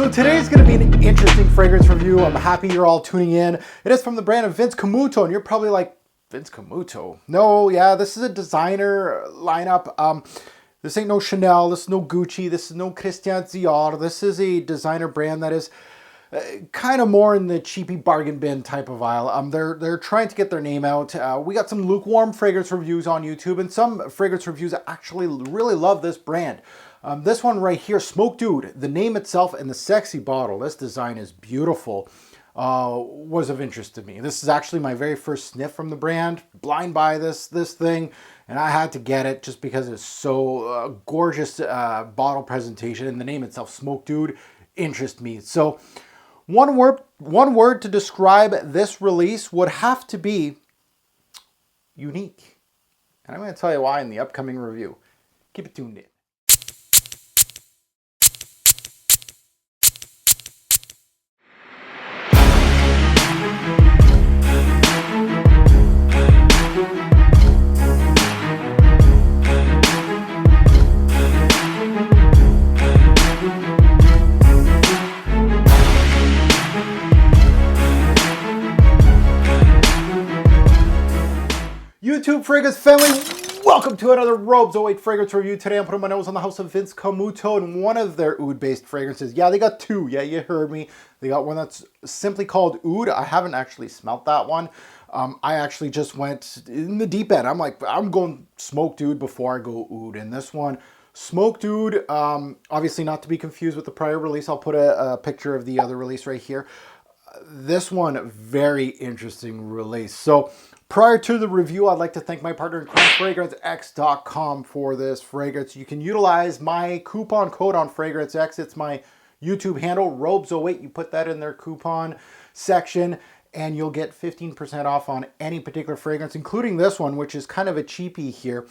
So today's going to be an interesting fragrance review. I'm happy you're all tuning in. It is from the brand of Vince Camuto, and you're probably like, Vince Camuto? No, yeah, this is a designer lineup. This ain't no Chanel, this is no Gucci, this is no Christian Dior. This is a designer brand that is kind of more in the cheapy bargain bin type of aisle. They're trying to get their name out. We got some lukewarm fragrance reviews on YouTube, and some fragrance reviews that actually really love this brand. This one right here, Smoke Dude, the name itself and the sexy bottle, this design is beautiful, was of interest to me. This is actually my very first sniff from the brand. Blind buy this thing, and I had to get it just because it's so gorgeous bottle presentation, and the name itself, Smoke Dude, interests me. So one word to describe this release would have to be unique. And I'm going to tell you why in the upcoming review. Keep it tuned in. YouTube fragrance family, welcome to another Robes 08 fragrance review. Today I'm putting my nose on the house of Vince Camuto and one of their oud based fragrances. Yeah, they got two. Yeah, you heard me. They got one that's simply called oud. I haven't actually smelt that one. I actually just went in the deep end. I'm like, I'm going smoked oud before I go oud. And this one, smoked oud, obviously not to be confused with the prior release. I'll put a picture of the other release right here. This one, very interesting release. So prior to the review, I'd like to thank my partner in FragranceX.com for this fragrance. You can utilize my coupon code on FragranceX. It's my YouTube handle, Robes08. You put that in their coupon section and you'll get 15% off on any particular fragrance, including this one, which is kind of a cheapie here.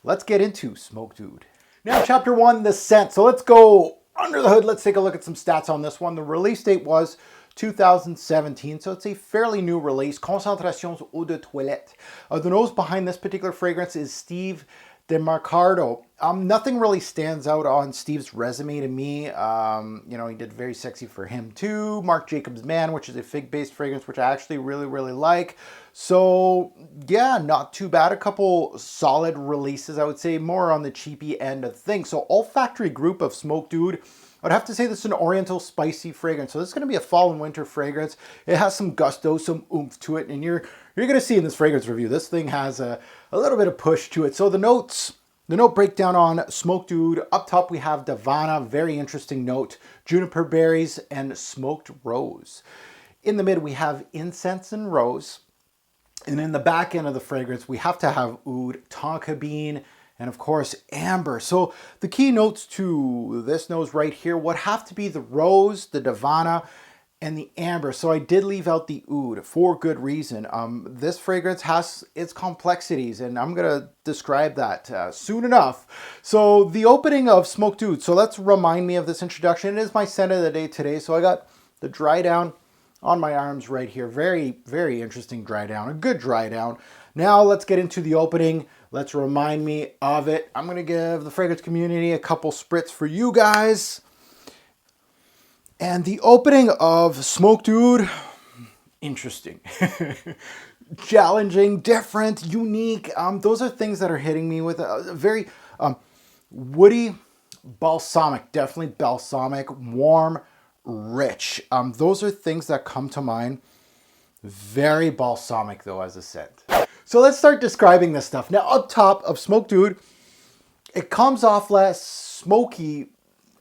Let's get into Smoked Oud. Now, chapter 1, the scent. So let's go under the hood. Let's take a look at some stats on this one. The release date was 2017, so it's a fairly new release. Concentrations Eau de Toilette. The nose behind this particular fragrance is Steve DeMarcado. Nothing really stands out on Steve's resume to me. You know, he did Very Sexy for Him Too, Marc Jacobs Man, which is a fig-based fragrance, which I actually really like. So yeah, not too bad. A couple solid releases, I would say, more on the cheapy end of things. So olfactory group of Smoked Oud. I'd have to say this is an oriental spicy fragrance. So this is going to be a fall and winter fragrance. It has some gusto, some oomph to it. And you're going to see in this fragrance review, this thing has a little bit of push to it. So the note breakdown on Smoked Oud. Up top we have Davana, very interesting note. Juniper berries and smoked rose. In the mid we have incense and rose. And in the back end of the fragrance we have to have oud, tonka bean, and of course, amber. So the key notes to this nose right here would have to be the rose, the Davana, and the amber. So I did leave out the oud for good reason. This fragrance has its complexities, and I'm gonna describe that soon enough. So the opening of Smoked Oud. So let's remind me of this introduction. It is my scent of the day today. So I got the dry down on my arms right here. Very interesting dry down, a good dry down. Now let's get into the opening. Let's remind me of it. I'm going to give the fragrance community a couple spritz for you guys. And the opening of Smoked Oud, interesting. Challenging, different, unique. Those are things that are hitting me with a very woody, balsamic, definitely balsamic, warm, rich. Those are things that come to mind. Very balsamic though as a scent. So let's start describing this stuff. Now up top of Smoked Oud, it comes off less smoky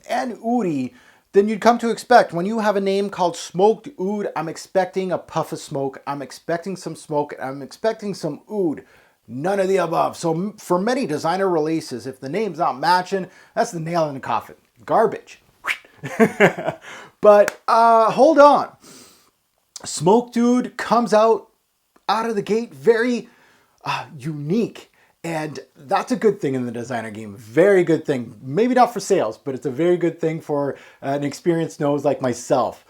and oudy than you'd come to expect. When you have a name called Smoked Oud, I'm expecting a puff of smoke, I'm expecting some smoke, I'm expecting some oud. None of the above. So for many designer releases, if the name's not matching, that's the nail in the coffin. Garbage. But hold on. Smoked Oud comes out of the gate very unique, and that's a good thing in the designer game. Very good thing. Maybe not for sales, but it's a very good thing for an experienced nose like myself.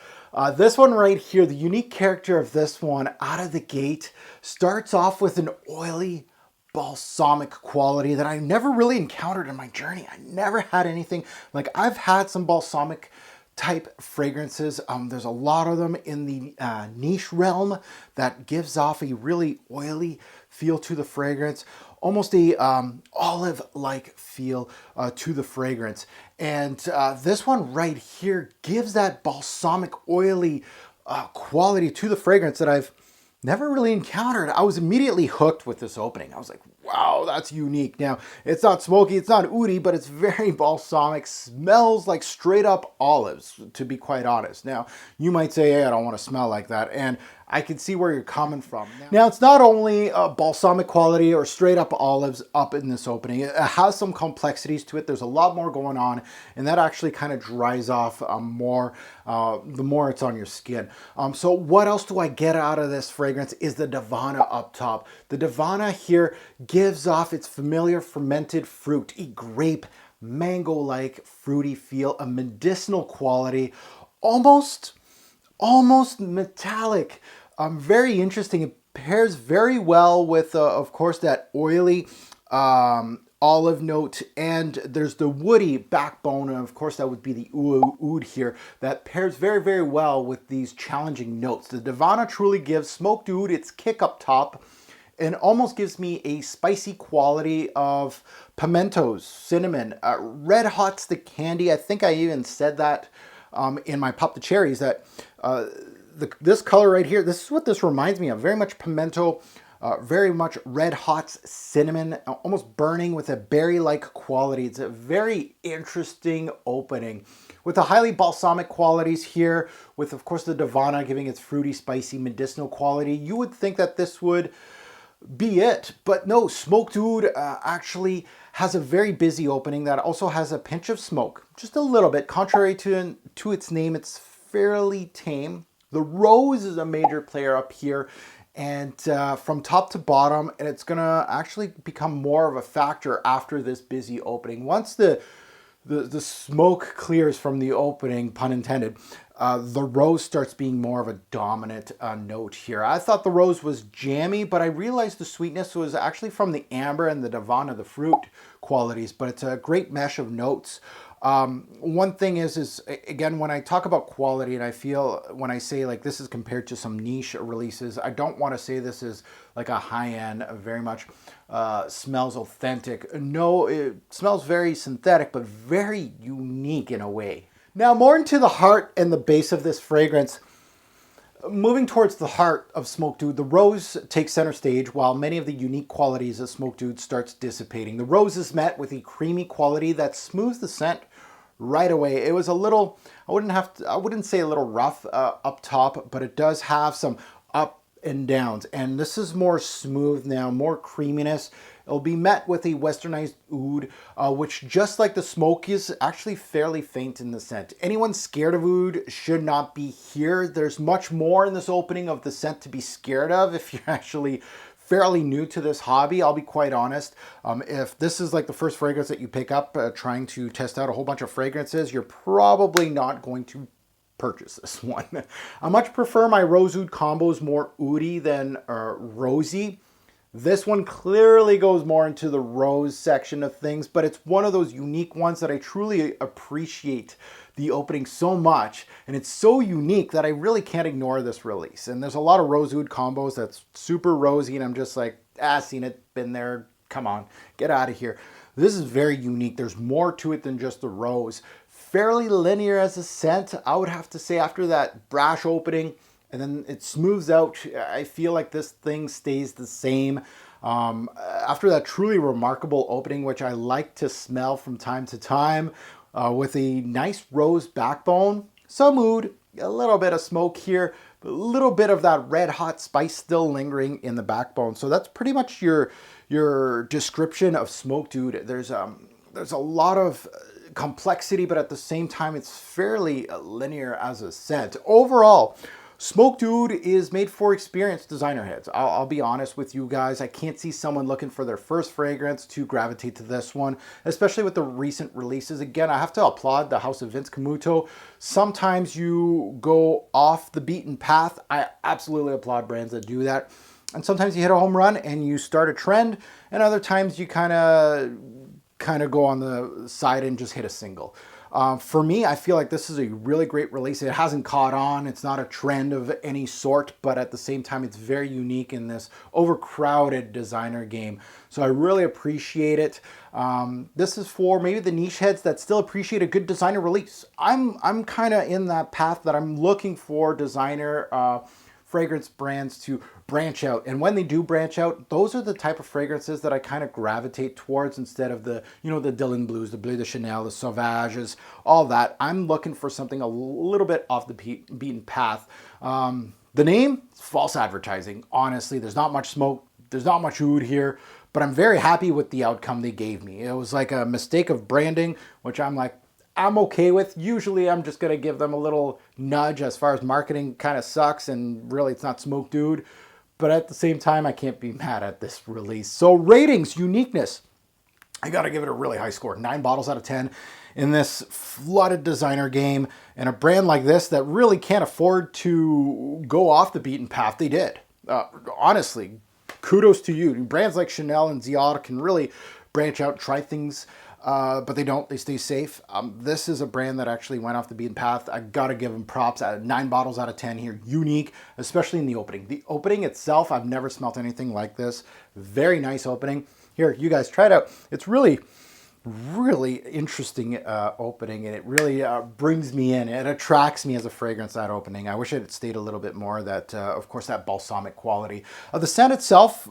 This one right here, the unique character of this one out of the gate starts off with an oily, balsamic quality that I never really encountered in my journey. I never had anything like, I've had some balsamic type fragrances. There's a lot of them in the niche realm that gives off a really oily feel to the fragrance, almost a olive-like feel to the fragrance. And this one right here gives that balsamic, oily quality to the fragrance that I've never really encountered. I was immediately hooked with this opening. I was like, wow, that's unique. Now, it's not smoky, it's not oudy, but it's very balsamic, smells like straight up olives, to be quite honest. Now, you might say, hey, I don't want to smell like that. And I can see where you're coming from. Now, it's not only a balsamic quality or straight up olives up in this opening. It has some complexities to it. There's a lot more going on, and that actually kind of dries off more the more it's on your skin. So what else do I get out of this fragrance is the Davana up top. The Davana here gives off its familiar fermented fruit, a grape, mango-like fruity feel, a medicinal quality, almost metallic. Very interesting. It pairs very well with, of course, that oily olive note, and there's the woody backbone, and of course that would be the oud here, that pairs very, very well with these challenging notes. The Davana truly gives smoked oud its kick up top, and almost gives me a spicy quality of pimentos, cinnamon, red hot stick candy. I think I even said that in my Pop the Cherries, that this color right here, this is what this reminds me of. Very much pimento, very much red hot cinnamon, almost burning with a berry-like quality. It's a very interesting opening with the highly balsamic qualities here, with of course the Davana giving its fruity, spicy, medicinal quality. You would think that this would be it, but no, smoked oud actually has a very busy opening that also has a pinch of smoke, just a little bit. Contrary to its name, it's fairly tame. The rose is a major player up here, and from top to bottom, and it's gonna actually become more of a factor after this busy opening. Once the smoke clears from the opening, pun intended, the rose starts being more of a dominant note here. I thought the rose was jammy, but I realized the sweetness was actually from the amber and the Davana, the fruit qualities, but it's a great mesh of notes. One thing is again, when I talk about quality, and I feel when I say like this is compared to some niche releases, I don't want to say this is like a high-end, very much smells authentic. No, it smells very synthetic, but very unique in a way. Now, more into the heart and the base of this fragrance. Moving towards the heart of smoked oud, the rose takes center stage while many of the unique qualities of smoked oud starts dissipating. The rose is met with a creamy quality that smooths the scent right away. It was a little, I wouldn't say a little rough up top, but it does have some up and downs, and this is more smooth now, more creaminess. It'll be met with a westernized oud, which, just like the smoke, is actually fairly faint in the scent. Anyone scared of oud should not be here. There's much more in this opening of the scent to be scared of if you're actually fairly new to this hobby. I'll be quite honest. If this is like the first fragrance that you pick up trying to test out a whole bunch of fragrances, you're probably not going to purchase this one. I much prefer my rose oud combos more oudy than rosy. This one clearly goes more into the rose section of things, but it's one of those unique ones that I truly appreciate the opening so much, and it's so unique that I really can't ignore this release. And there's a lot of rose oud combos that's super rosy, and I'm just like, seen it, been there, come on, get out of here. This is very unique. There's more to it than just the rose. Fairly linear as a scent, I would have to say, after that brash opening, and then it smooths out. I feel like this thing stays the same. After that truly remarkable opening, which I like to smell from time to time, with a nice rose backbone, some oud, a little bit of smoke here, but a little bit of that red hot spice still lingering in the backbone. So that's pretty much your description of smoked oud. There's a lot of complexity, but at the same time, it's fairly linear as a scent. Overall, smoked oud is made for experienced designer heads. I'll be honest with you guys. I can't see someone looking for their first fragrance to gravitate to this one, especially with the recent releases. Again, I have to applaud the house of Vince Camuto. Sometimes you go off the beaten path. I absolutely applaud brands that do that. And sometimes you hit a home run and you start a trend, and other times you kind of go on the side and just hit a single. For me, I feel like this is a really great release. It hasn't caught on. It's not a trend of any sort, but at the same time, it's very unique in this overcrowded designer game. So I really appreciate it. This is for maybe the niche heads that still appreciate a good designer release. I'm kind of in that path that I'm looking for designer fragrance brands to branch out. And when they do branch out, those are the type of fragrances that I kind of gravitate towards instead of the, the Dylan Blues, the Bleu de Chanel, the Sauvages, all that. I'm looking for something a little bit off the beaten path. The name, false advertising. Honestly, there's not much smoke. There's not much oud here, but I'm very happy with the outcome they gave me. It was like a mistake of branding, which I'm okay with. Usually I'm just going to give them a little nudge as far as marketing kind of sucks and really it's not smoke dude. But at the same time, I can't be mad at this release. So ratings, uniqueness. I got to give it a really high score. 9 bottles out of 10 in this flooded designer game. And a brand like this that really can't afford to go off the beaten path, they did. Honestly, kudos to you. Brands like Chanel and Dior can really branch out, try things. But they don't. They stay safe. This is a brand that actually went off the beaten path. I gotta give them props. 9 bottles out of 10 here. Unique, especially in the opening. The opening itself, I've never smelt anything like this. Very nice opening. Here, you guys try it out. It's really interesting opening, and it really brings me in. It attracts me as a fragrance, that opening. I wish it had stayed a little bit more. That, of course, that balsamic quality. The scent itself,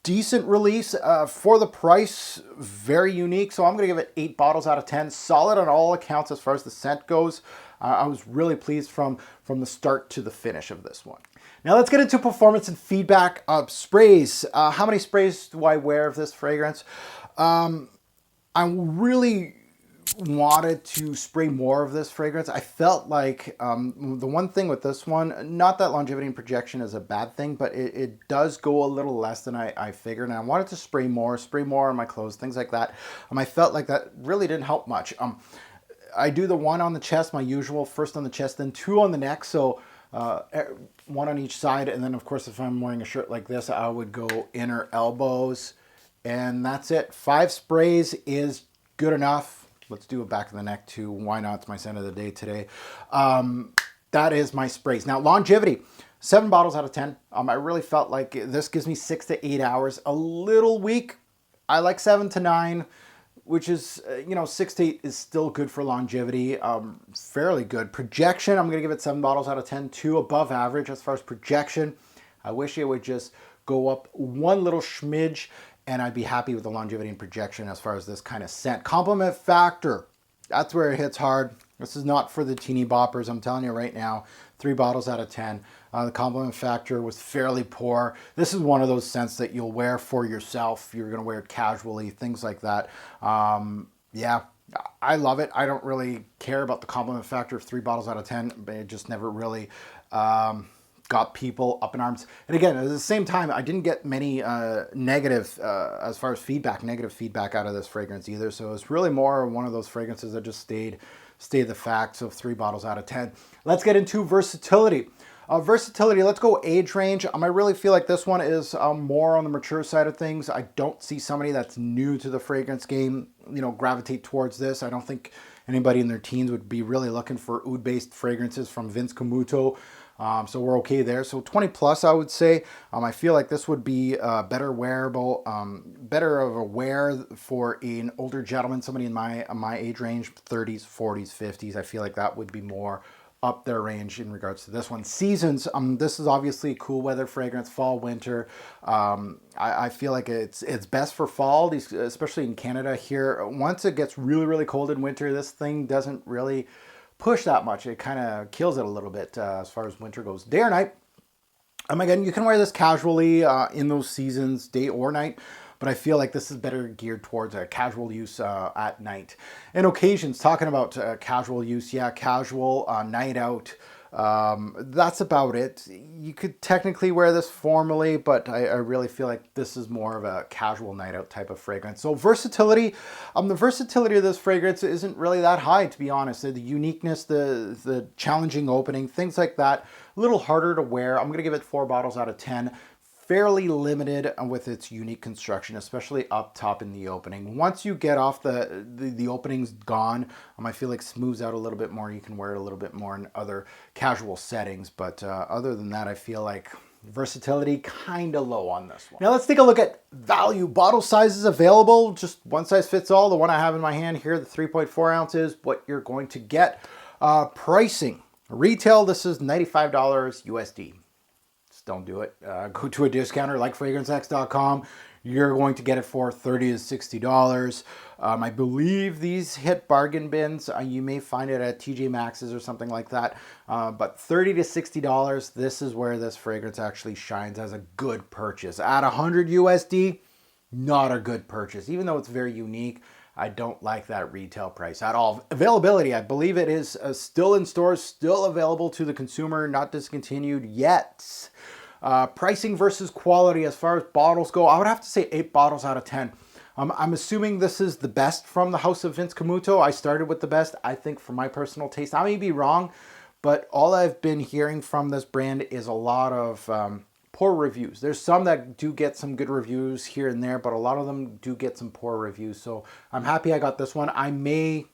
decent release for the price, very unique. So I'm going to give it 8 bottles out of 10. Solid on all accounts as far as the scent goes. I was really pleased from the start to the finish of this one. Now let's get into performance and feedback. Sprays. How many sprays do I wear of this fragrance? I really wanted to spray more of this fragrance. I felt like the one thing with this one, not that longevity and projection is a bad thing, but it does go a little less than I figured. And I wanted to spray more on my clothes, things like that. I felt like that really didn't help much. I do the 1 on the chest, my usual, first on the chest, then 2 on the neck. So 1 on each side. And then of course, if I'm wearing a shirt like this, I would go inner elbows. And that's it. 5 sprays is good enough. Let's do it back of the neck too. Why not? It's my scent of the day today. That is my sprays. Now, longevity. 7 bottles out of 10. I really felt like this gives me 6 to 8 hours. A little weak. I like 7 to 9, which is, 6 to 8 is still good for longevity. Fairly good. Projection, I'm going to give it 7 bottles out of 10. 2 above average as far as projection. I wish it would just go up one little schmidge, and I'd be happy with the longevity and projection as far as this kind of scent. Compliment factor, that's where it hits hard. This is not for the teeny boppers, I'm telling you right now. 3 bottles out of 10. The compliment factor was fairly poor. This is one of those scents that you'll wear for yourself. You're going to wear it casually, things like that. Yeah, I love it. I don't really care about the compliment factor of 3 bottles out of 10, but it just never really got people up in arms. And again, at the same time, I didn't get many negative, as far as negative feedback out of this fragrance either. So it's really more one of those fragrances that just stayed the facts of 3 bottles out of 10. Let's get into versatility. Versatility, let's go age range. I really feel like this one is more on the mature side of things. I don't see somebody that's new to the fragrance game, gravitate towards this. I don't think anybody in their teens would be really looking for oud-based fragrances from Vince Camuto. So we're okay there. So 20 plus, I would say. I feel like this would be better wearable, better of a wear for an older gentleman, somebody in my age range, 30s, 40s, 50s. I feel like that would be more up their range in regards to this one. Seasons, this is obviously a cool weather fragrance, fall, winter. I feel like it's best for fall, especially in Canada here. Once it gets really, really cold in winter, this thing doesn't really push that much. It kind of kills it a little bit as far as winter goes. Day or night. Again, you can wear this casually in those seasons, day or night, but I feel like this is better geared towards casual use at night. And occasions, talking about casual use, yeah, casual, night out, that's about it. You could technically wear this formally, but I really feel like this is more of a casual night out type of fragrance. So versatility, the versatility of this fragrance isn't really that high, to be honest. The uniqueness, the challenging opening, things like that, a little harder to wear. I'm going to give it 4 bottles out of 10. fairly limited with its unique construction, especially up top in the opening. Once you get off the opening's gone, I feel like smooths out a little bit more. You can wear it a little bit more in other casual settings, but other than that, I feel like versatility kind of low on this one. Now let's take a look at value. Bottle sizes available, just one size fits all. The one I have in my hand here, the 3.4 ounces, what you're going to get. Pricing. Retail, this is $95 USD. Just don't do it. Go to a discounter like fragrancex.com. You're going to get it for $30 to $60. I believe these hit bargain bins. You may find it at TJ Maxx's or something like that. But $30 to $60, this is where this fragrance actually shines as a good purchase. At $100 USD, not a good purchase. Even though it's very unique, I don't like that retail price at all. Availability, I believe it is still in stores, still available to the consumer, not discontinued yet. Pricing versus quality as far as bottles go, I would have to say 8 bottles out of 10. I'm assuming this is the best from the house of Vince Camuto. I started with the best, I think, for my personal taste. I may be wrong, but all I've been hearing from this brand is a lot of poor reviews. There's some that do get some good reviews here and there, but a lot of them do get some poor reviews. So I'm happy I got this one. I may,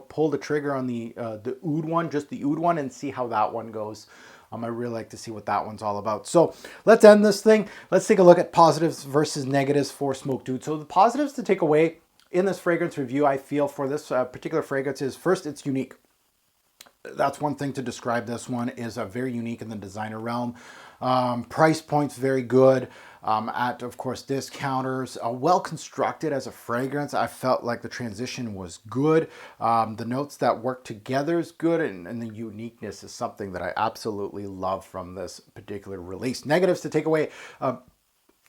pull the trigger on the oud one, just the oud one, and see how that one goes. I really like to see what that one's all about. So let's end this thing. Let's take a look at positives versus negatives for Smoked Oud. So the positives to take away in this fragrance review, I feel, for this particular fragrance is, first, it's unique. That's one thing to describe this one, is very unique in the designer realm. Price point's very good at, of course, discounters. Well constructed as a fragrance. I felt like the transition was good. The notes that work together is good, and the uniqueness is something that I absolutely love from this particular release. Negatives to take away.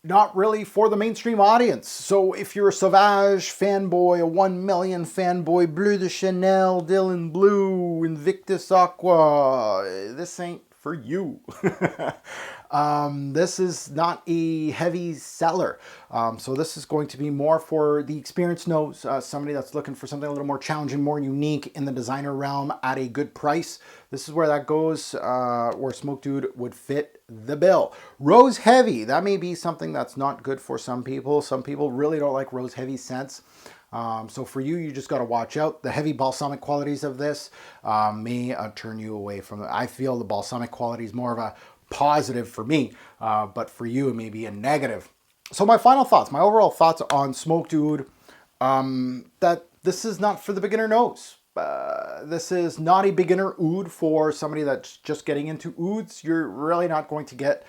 Not really for the mainstream audience. So if you're a Sauvage fanboy, a 1 million fanboy, Bleu de Chanel, Dylan Blue, Invictus Aqua, this ain't for you. This is not a heavy seller. So this is going to be more for the experienced nose, somebody that's looking for something a little more challenging, more unique in the designer realm at a good price. This is where that goes, where Smoked Oud would fit the bill. Rose heavy, that may be something that's not good for some people. Some people really don't like rose heavy scents. So for you, you just got to watch out. The heavy balsamic qualities of this may turn you away from it. I feel the balsamic quality is more of a positive for me, but for you, it may be a negative. So my final thoughts, my overall thoughts on Smoked Oud, that this is not for the beginner nose. This is not a beginner oud for somebody that's just getting into ouds. You're really not going to get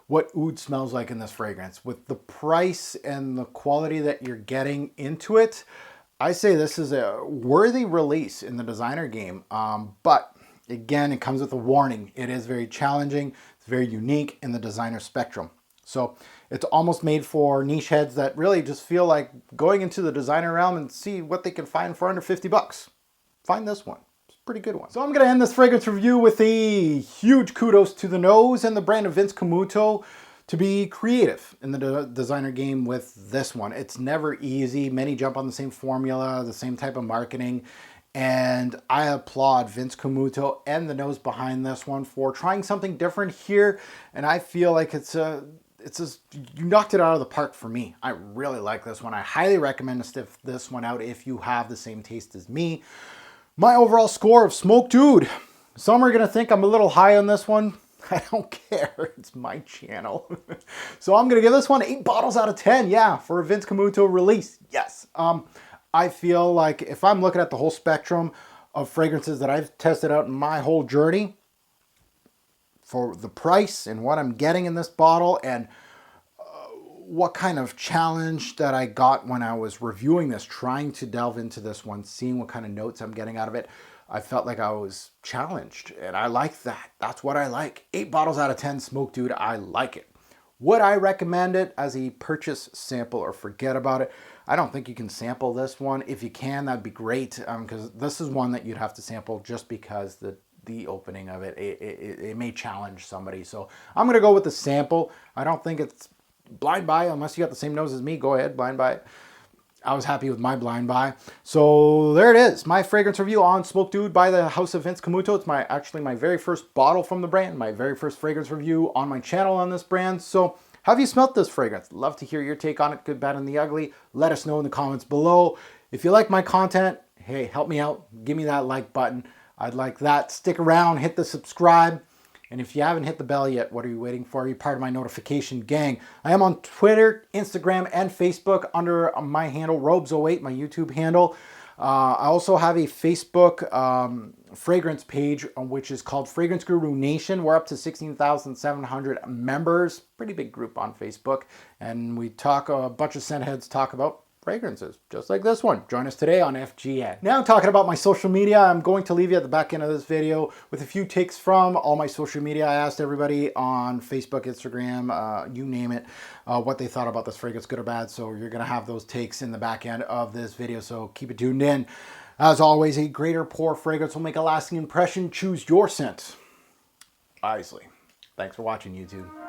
what oud smells like in this fragrance. With the price and the quality that you're getting into it, I say this is a worthy release in the designer game. But again, it comes with a warning. It is very challenging. It's very unique in the designer spectrum. So it's almost made for niche heads that really just feel like going into the designer realm and see what they can find for under 50 bucks. Find this one. It's a pretty good one. So I'm going to end this fragrance review with a huge kudos to the nose and the brand of Vince Camuto to be creative in the designer game with this one. It's never easy. Many jump on the same formula, the same type of marketing. And I applaud Vince Camuto and the nose behind this one for trying something different here. And I feel like you knocked it out of the park for me. I really like this one. I highly recommend to sniff this one out if you have the same taste as me. My overall score of Smoked Oud. Some are going to think I'm a little high on this one. I don't care. It's my channel. So I'm going to give this one 8 bottles out of 10. Yeah, for a Vince Camuto release. Yes. I feel like if I'm looking at the whole spectrum of fragrances that I've tested out in my whole journey, for the price and what I'm getting in this bottle and what kind of challenge that I got when I was reviewing this, trying to delve into this one, seeing what kind of notes I'm getting out of it, I felt like I was challenged, and I like that. That's what I like. 8 bottles out of 10 Smoked Oud. I like it. Would I recommend it as a purchase, sample, or forget about it? I don't think you can sample this one. If you can, that'd be great, because this is one that you'd have to sample just because the opening of it may challenge somebody. So I'm going to go with the sample. I don't think it's blind buy, unless you got the same nose as me. Go ahead, blind buy it. I was happy with my blind buy. So there it is, my fragrance review on Smoked Oud by the house of Vince Camuto. It's actually my very first bottle from the brand, my very first fragrance review on my channel on this brand. So Have you smelt this fragrance? Love to hear your take on it, good, bad, and the ugly. Let us know in the comments below. If you like my content, hey, help me out. Give me that like button. I'd like that. Stick around, hit the subscribe. And if you haven't hit the bell yet, what are you waiting for? You're part of my notification gang. I am on Twitter, Instagram, and Facebook under my handle, Robes08, my YouTube handle. I also have a Facebook fragrance page, which is called Fragrance Guru Nation. We're up to 16,700 members. Pretty big group on Facebook. And we talk, a bunch of scent heads talk about fragrances, just like this one. Join us today on FGN. Now talking about my social media, I'm going to leave you at the back end of this video with a few takes from all my social media. I asked everybody on Facebook, Instagram, you name it, what they thought about this fragrance, good or bad. So you're gonna have those takes in the back end of this video, so keep it tuned in. As always, a greater pour fragrance will make a lasting impression. Choose your scent wisely. Thanks for watching, YouTube.